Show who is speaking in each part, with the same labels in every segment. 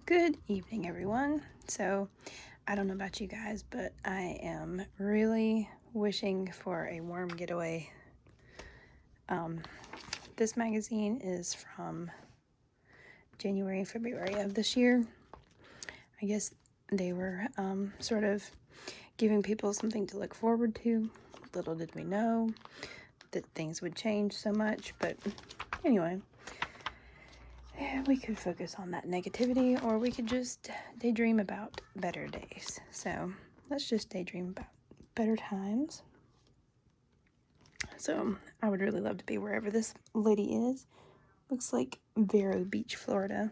Speaker 1: Good evening, everyone. So, I don't know about you guys, but I am really wishing for a warm getaway. This magazine is from January, February of this year. I guess they were sort of giving people something to look forward to. Little did we know that things would change so much, but anyway, we could focus on that negativity, or we could just daydream about better days. So let's just daydream about better times. So I would really love to be wherever this lady is. Looks like Vero Beach, Florida.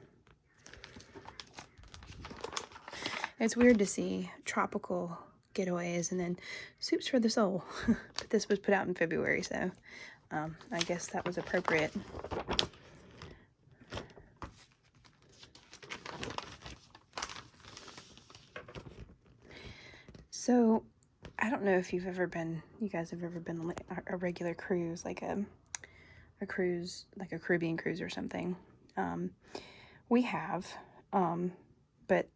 Speaker 1: It's weird to see tropical getaways and then soups for the soul. But this was put out in February, so I guess that was appropriate. So, I don't know if you guys have ever been on a regular cruise, like a cruise, like a Caribbean cruise or something. We have, but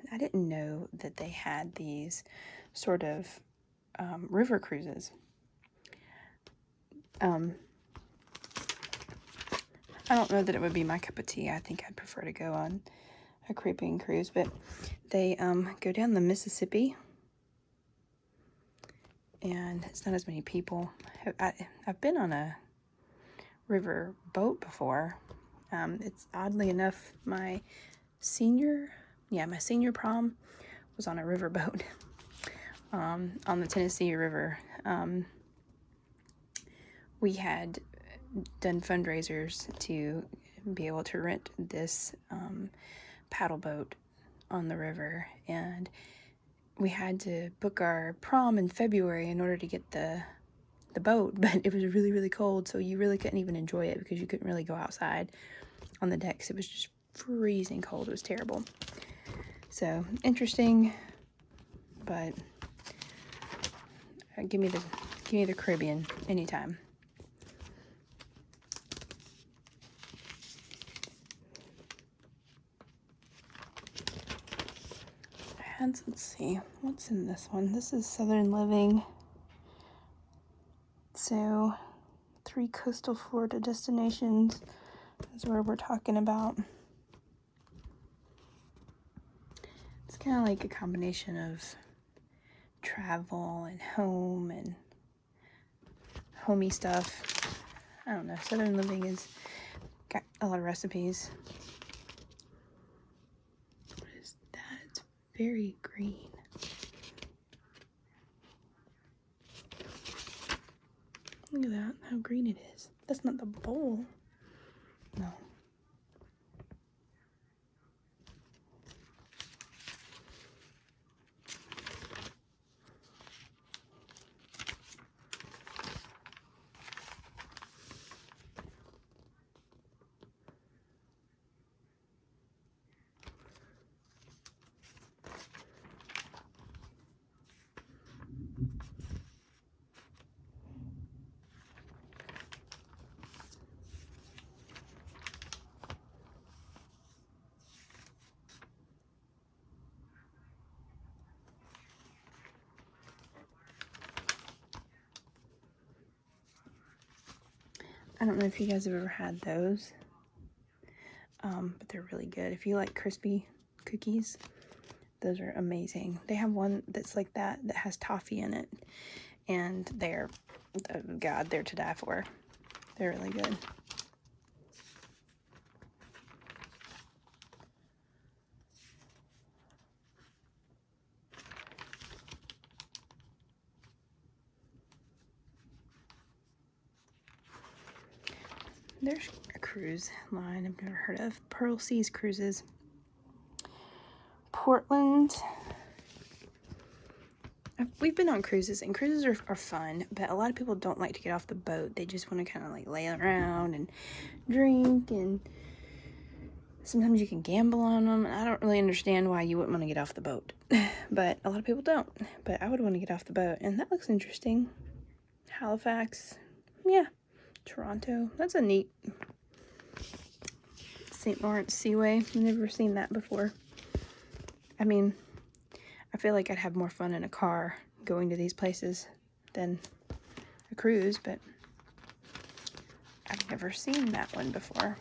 Speaker 1: I didn't know that they had these sort of river cruises. I don't know that it would be my cup of tea. I think I'd prefer to go on a Caribbean cruise, but they go down the Mississippi. And it's not as many people. I've been on a river boat before. It's oddly enough my senior prom was on a river boat on the Tennessee River. We had done fundraisers to be able to rent this paddle boat on the river, and we had to book our prom in February in order to get the boat, but it was really, really cold, so you really couldn't even enjoy it because you couldn't really go outside on the decks. It was just freezing cold. It was terrible. So, interesting, but give me the Caribbean anytime. And let's see, what's in this one? This is Southern Living. So, 3 coastal Florida destinations is where we're talking about. It's kind of like a combination of travel and home and homey stuff. I don't know. Southern Living is got a lot of recipes. What is that? It's very green. Look at that, how green it is. That's not the bowl. No. I don't know if you guys have ever had those, but they're really good. If you like crispy cookies, those are amazing. They have one that's like that has toffee in it, and they're, oh God, they're to die for. They're really good. There's a cruise line I've never heard of. Pearl Seas Cruises. Portland. We've been on cruises, and cruises are fun, but a lot of people don't like to get off the boat. They just want to kind of like lay around and drink, and sometimes you can gamble on them. I don't really understand why you wouldn't want to get off the boat, but a lot of people don't. But I would want to get off the boat, and that looks interesting. Halifax. Yeah. Toronto. That's a neat St. Lawrence Seaway. I've never seen that before. I mean, I feel like I'd have more fun in a car going to these places than a cruise, but I've never seen that one before.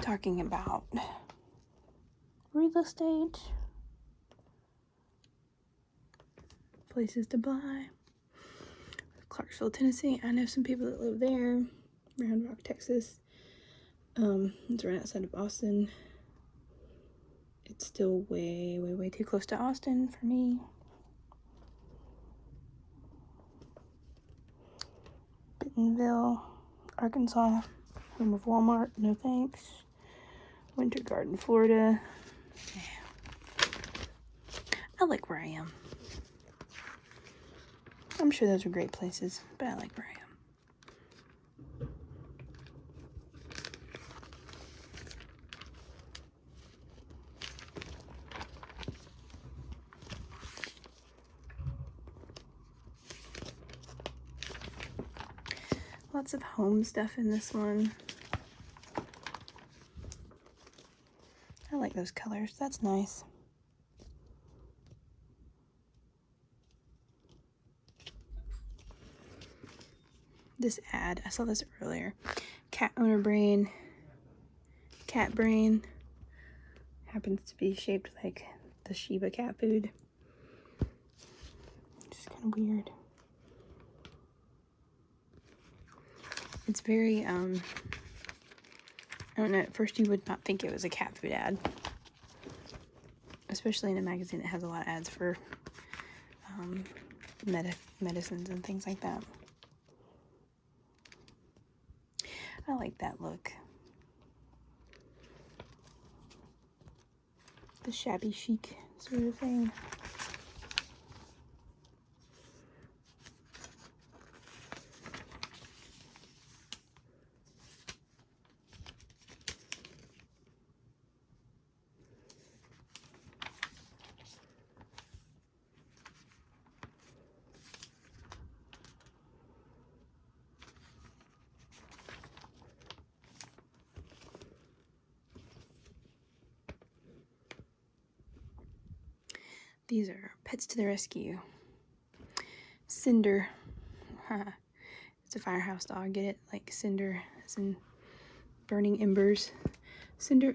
Speaker 1: Talking about real estate, places to buy. Clarksville, Tennessee. I know some people that live there. Round Rock, Texas. It's right outside of Austin. It's still way, way, way too close to Austin for me. Bentonville, Arkansas. Home of Walmart. No thanks. Winter Garden, Florida. Yeah. I like where I am. I'm sure those are great places, but I like where I am. Lots of home stuff in this one. I like those colors. That's nice. This ad, I saw this earlier. Cat owner brain. Cat brain. Happens to be shaped like the Shiba cat food. Just kind of weird. It's very, I don't know, at first you would not think it was a cat food ad. Especially in a magazine that has a lot of ads for medicines and things like that. I like that look. The shabby chic sort of thing. These are pets to the rescue. Cinder. It's a firehouse dog. Get it? Like cinder, as in burning embers. Cinder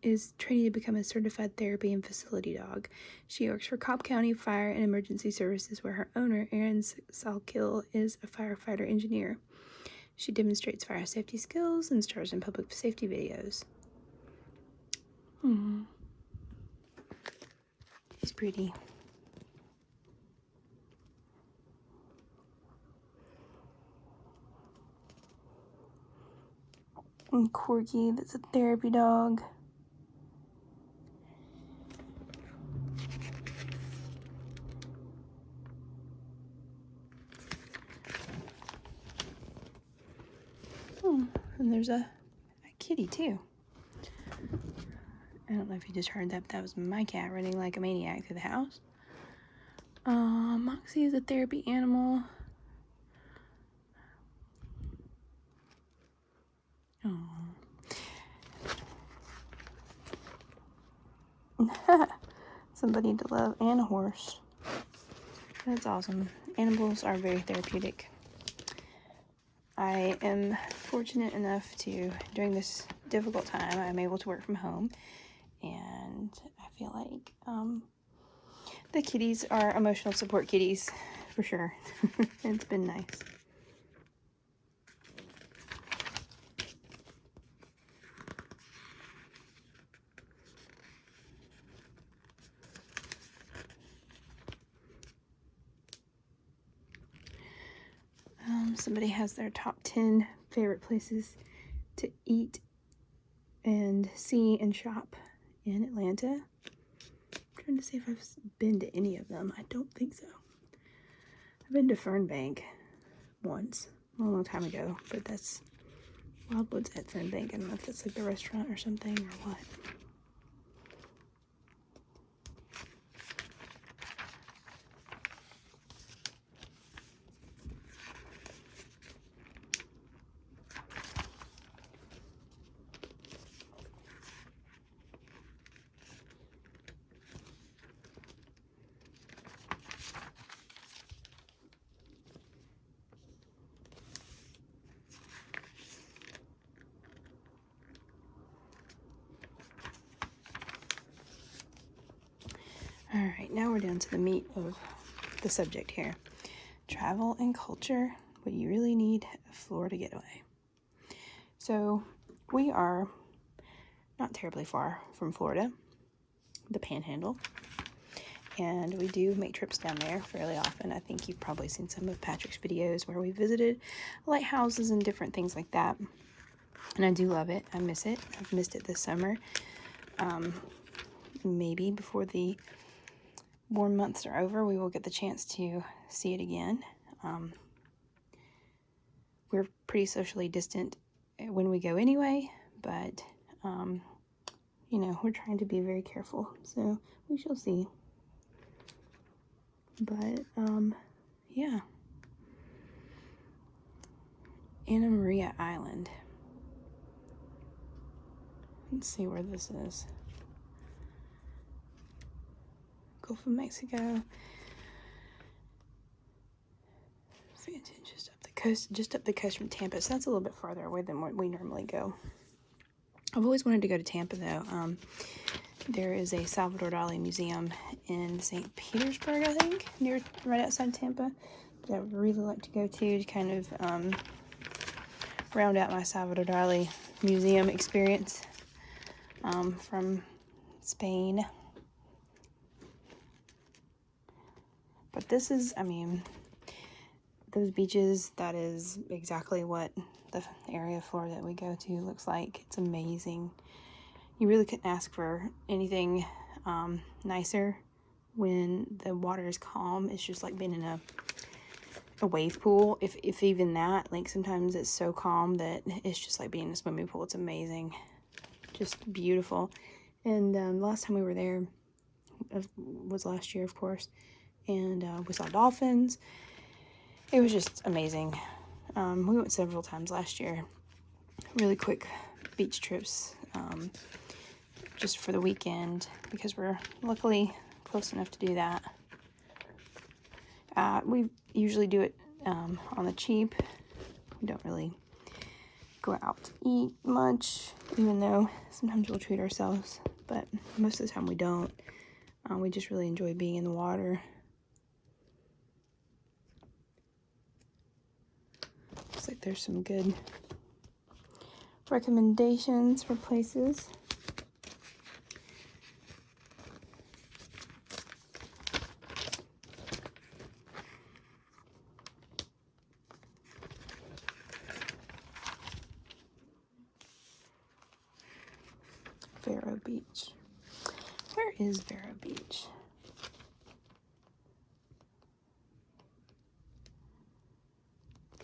Speaker 1: is training to become a certified therapy and facility dog. She works for Cobb County Fire and Emergency Services, where her owner, Aaron Salkill, is a firefighter engineer. She demonstrates fire safety skills and stars in public safety videos. She's pretty. And Corgi, that's a therapy dog. And there's a kitty too. I don't know if you just heard that, but that was my cat running like a maniac through the house. Moxie is a therapy animal. Somebody to love, and a horse. That's awesome. Animals are very therapeutic. I am fortunate enough to, during this difficult time, I'm able to work from home, and I feel like the kitties are emotional support kitties, for sure. It's been nice. Somebody has their top 10 favorite places to eat and see and shop in Atlanta. I'm trying to see if I've been to any of them. I don't think so. I've been to Fernbank once, a long time ago, but that's Wildwood's at Fernbank. I don't know if that's like the restaurant or something or what. Alright, now we're down to the meat of the subject here. Travel and culture, what you really need a Florida getaway. So, we are not terribly far from Florida, the Panhandle, and we do make trips down there fairly often. I think you've probably seen some of Patrick's videos where we visited lighthouses and different things like that, and I do love it. I miss it. I've missed it this summer. Maybe before the warm months are over, we will get the chance to see it again. We're pretty socially distant when we go anyway, but you know, we're trying to be very careful, so we shall see. But yeah, Anna Maria Island. Let's see where this is. Gulf of Mexico. Just up the coast, from Tampa. So that's a little bit farther away than what we normally go. I've always wanted to go to Tampa though. There is a Salvador Dali museum in St. Petersburg, I think, right outside Tampa, that I would really like to go to kind of round out my Salvador Dali museum experience from Spain. But this is, I mean, those beaches, that is exactly what the area of Florida that we go to looks like. It's amazing. You really couldn't ask for anything nicer when the water is calm. It's just like being in a wave pool, if even that. Like sometimes it's so calm that it's just like being in a swimming pool. It's amazing, just beautiful. And last time we were there was last year, of course, and we saw dolphins. It was just amazing. We went several times last year. Really quick beach trips, just for the weekend, because we're luckily close enough to do that. We usually do it on the cheap. We don't really go out to eat much, even though sometimes we'll treat ourselves, but most of the time we don't. We just really enjoy being in the water. Looks like there's some good recommendations for places. Vero Beach. Where is Vero Beach?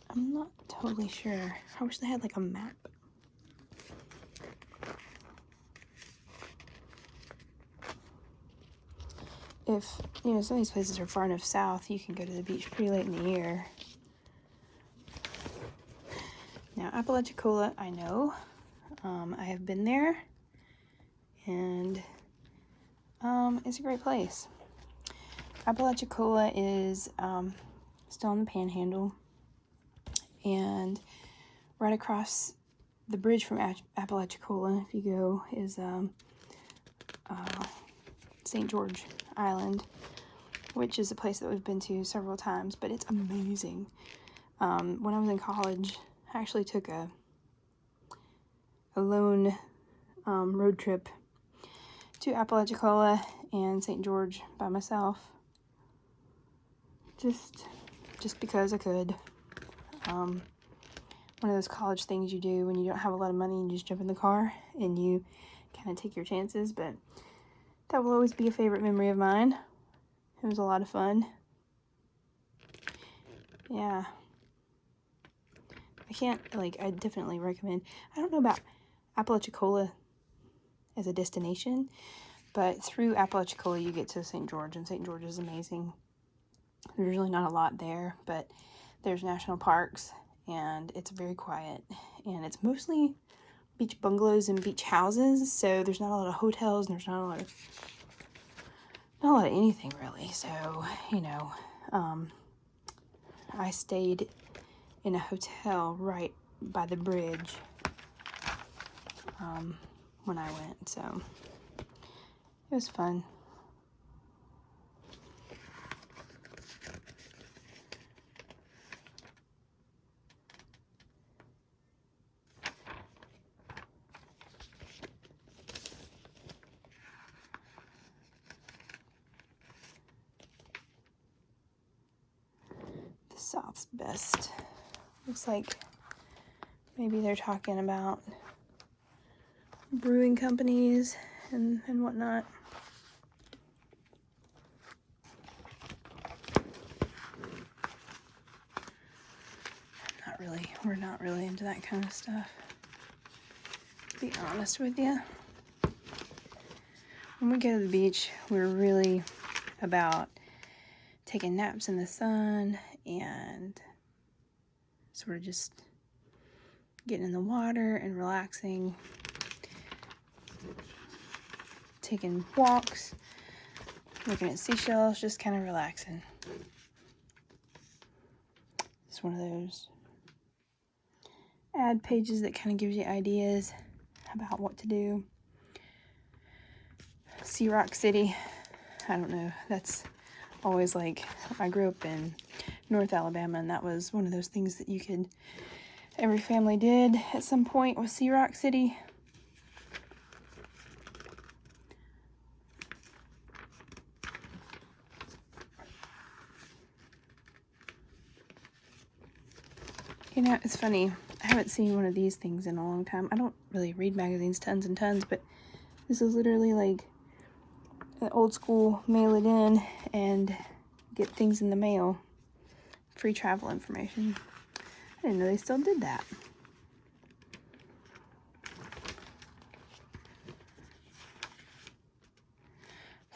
Speaker 1: I'm not totally sure. I wish they had like a map. If, you know, some of these places are far enough south, you can go to the beach pretty late in the year. Now, Apalachicola, I know. I have been there, and it's a great place. Apalachicola is still in the Panhandle, and right across the bridge from Apalachicola, if you go, is St. George Island, which is a place that we've been to several times, but it's amazing. When I was in college, I actually took a lone road trip to Apalachicola and St. George by myself, just because I could. One of those college things you do when you don't have a lot of money and you just jump in the car and you kind of take your chances, but that will always be a favorite memory of mine. It was a lot of fun. Yeah. I can't, like, I definitely recommend. I don't know about Apalachicola as a destination, but through Apalachicola you get to St. George, and St. George is amazing. There's really not a lot there, but there's national parks, and it's very quiet, and it's mostly beach bungalows and beach houses, so there's not a lot of hotels, and there's not a lot of anything really. So, you know, I stayed in a hotel right by the bridge when I went, so it was fun. The South's best. Looks like maybe they're talking about brewing companies and whatnot. We're not really into that kind of stuff, to be honest with you. When we go to the beach, we're really about taking naps in the sun and sort of just getting in the water and relaxing, taking walks, looking at seashells, just kind of relaxing. It's one of those ad pages that kind of gives you ideas about what to do. Sea Rock City, I don't know, that's always like, I grew up in North Alabama, and that was one of those things that every family did at some point was Sea Rock City. You know, it's funny, I haven't seen one of these things in a long time. I don't really read magazines tons and tons, but this is literally like an old school mail it in and get things in the mail. Free travel information. I didn't know they still did that.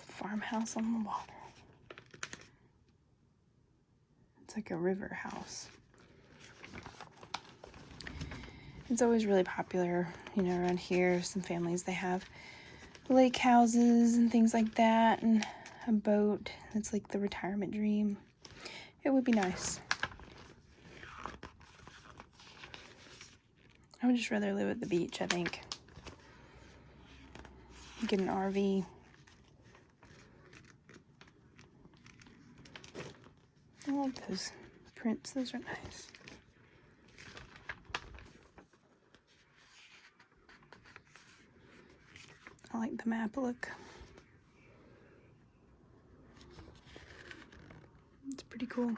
Speaker 1: Farmhouse on the water. It's like a river house. It's always really popular, you know, around here. Some families, they have lake houses and things like that, and a boat. It's like the retirement dream. It would be nice. I would just rather live at the beach, I think. Get an RV. I like those prints. Those are nice. I like the map look. It's pretty cool.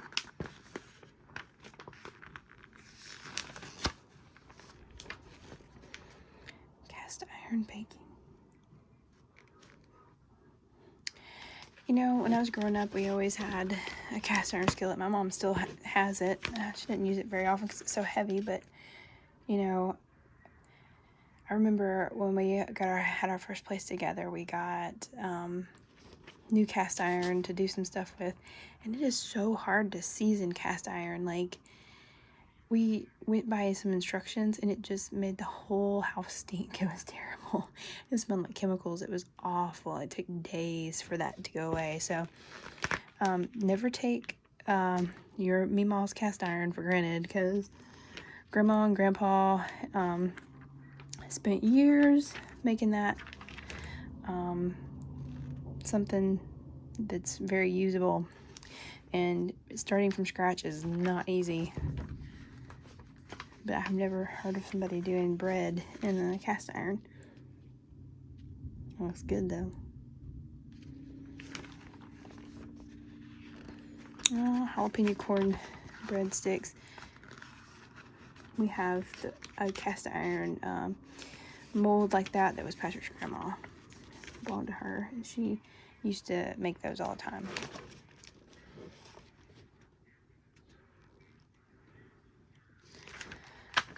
Speaker 1: Cast iron baking. You know, when I was growing up, we always had a cast iron skillet. My mom still has it. She didn't use it very often because it's so heavy, but, you know, I remember when we had our first place together, we got new cast iron to do some stuff with, and it is so hard to season cast iron. Like, we went by some instructions, and it just made the whole house stink. It was terrible. It smelled like chemicals. It was awful. It took days for that to go away. So never take your Meemaw's cast iron for granted, because Grandma and Grandpa spent years making that something that's very usable, and starting from scratch is not easy. But I've never heard of somebody doing bread in a cast iron. It looks good though. Jalapeno corn breadsticks. We have a cast iron mold like that was Patrick's grandma. Belonged to her. She used to make those all the time.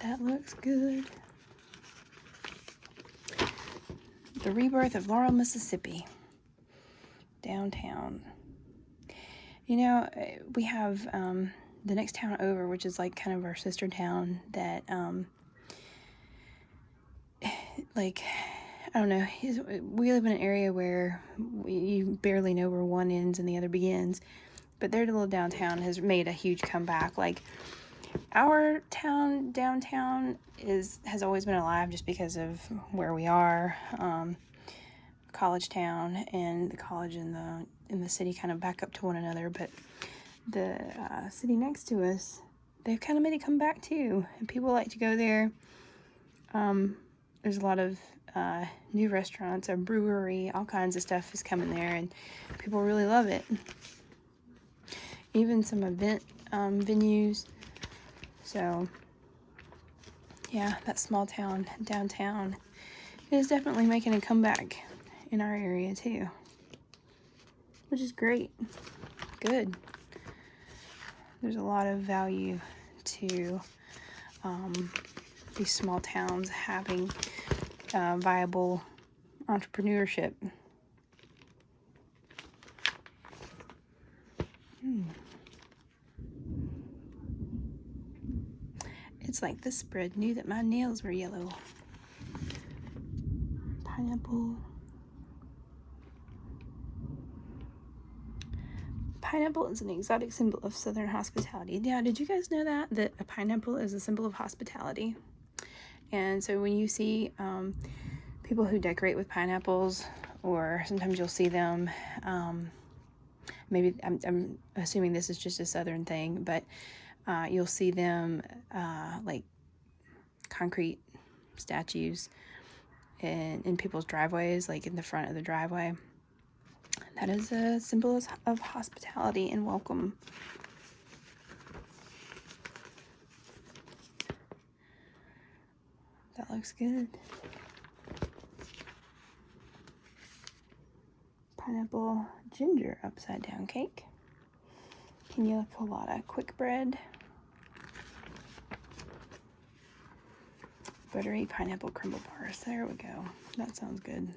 Speaker 1: That looks good. The Rebirth of Laurel, Mississippi. Downtown. You know, we have the next town over, which is like kind of our sister town that, like, I don't know, we live in an area where you barely know where one ends and the other begins, but their little downtown has made a huge comeback. Like, our town, downtown, has always been alive just because of where we are. College town and the college and the city kind of back up to one another, but the city next to us, they've kind of made it come back too, and people like to go there. There's a lot of new restaurants, a brewery, all kinds of stuff is coming there, and people really love it. Even some event venues. So yeah, that small town downtown is definitely making a comeback in our area too, which is great. Good. There's a lot of value to these small towns having viable entrepreneurship. It's like this spread knew that my nails were yellow. Pineapple. Pineapple is an exotic symbol of Southern hospitality. Yeah, did you guys know that a pineapple is a symbol of hospitality? And so when you see people who decorate with pineapples, or sometimes you'll see them, maybe I'm assuming this is just a Southern thing, but you'll see them like concrete statues in people's driveways, like in the front of the driveway. That is a symbol of hospitality and welcome. That looks good. Pineapple ginger upside down cake. Pina colada quick bread. Buttery pineapple crumble bars. There we go. That sounds good.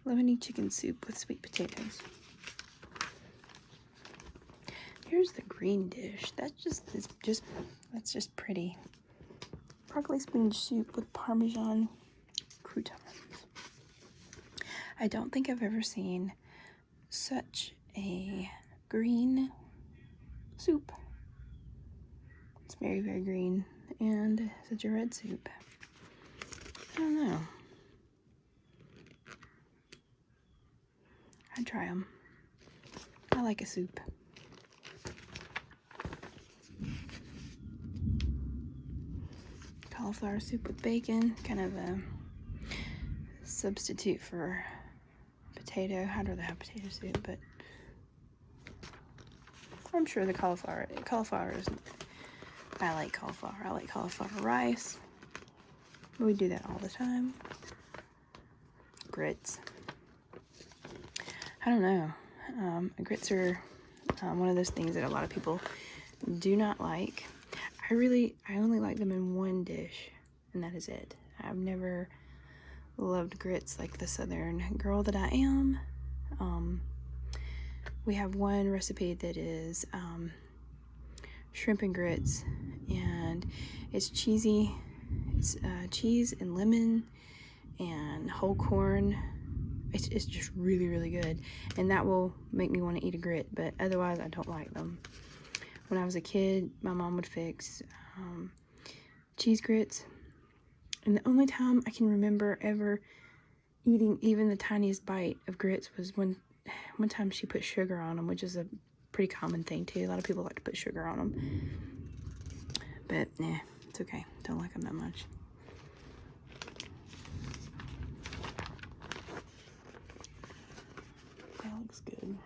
Speaker 1: Lemony chicken soup with sweet potatoes. Here's the green dish. That's just pretty. Broccoli spinach soup with Parmesan croutons. I don't think I've ever seen such a green soup. It's very, very green, and such a red soup. I don't know. I'd try them. I like a soup. Cauliflower soup with bacon, kind of a substitute for potato. I'd rather have potato soup, but I'm sure the cauliflower is, I like cauliflower. I like cauliflower rice. We do that all the time. Grits. I don't know. Grits are one of those things that a lot of people do not like. I only like them in one dish, and that is it. I've never loved grits like the Southern girl that I am. We have one recipe that is shrimp and grits, and it's cheesy. It's cheese and lemon and whole corn. It's just really, really good, and that will make me want to eat a grit, but otherwise I don't like them. When I was a kid, my mom would fix cheese grits, and the only time I can remember ever eating even the tiniest bite of grits was one time she put sugar on them, which is a pretty common thing too. A lot of people like to put sugar on them, but nah, it's okay. Don't like them that much. That looks good.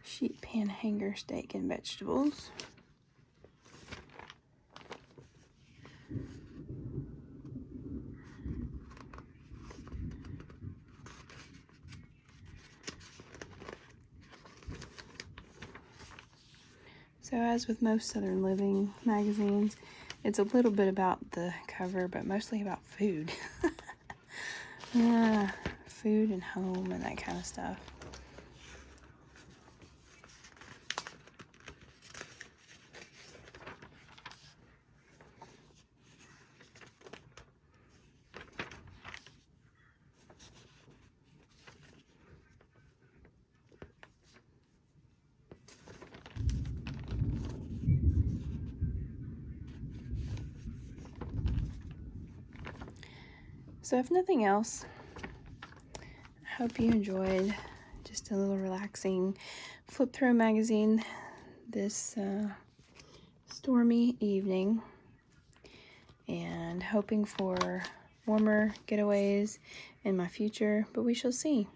Speaker 1: Sheet pan hanger steak and vegetables. So as with most Southern Living magazines, it's a little bit about the cover, but mostly about food. Food and home and that kind of stuff. So if nothing else, I hope you enjoyed just a little relaxing flip through magazine this stormy evening, and hoping for warmer getaways in my future, but we shall see.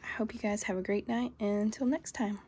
Speaker 1: I hope you guys have a great night, and until next time.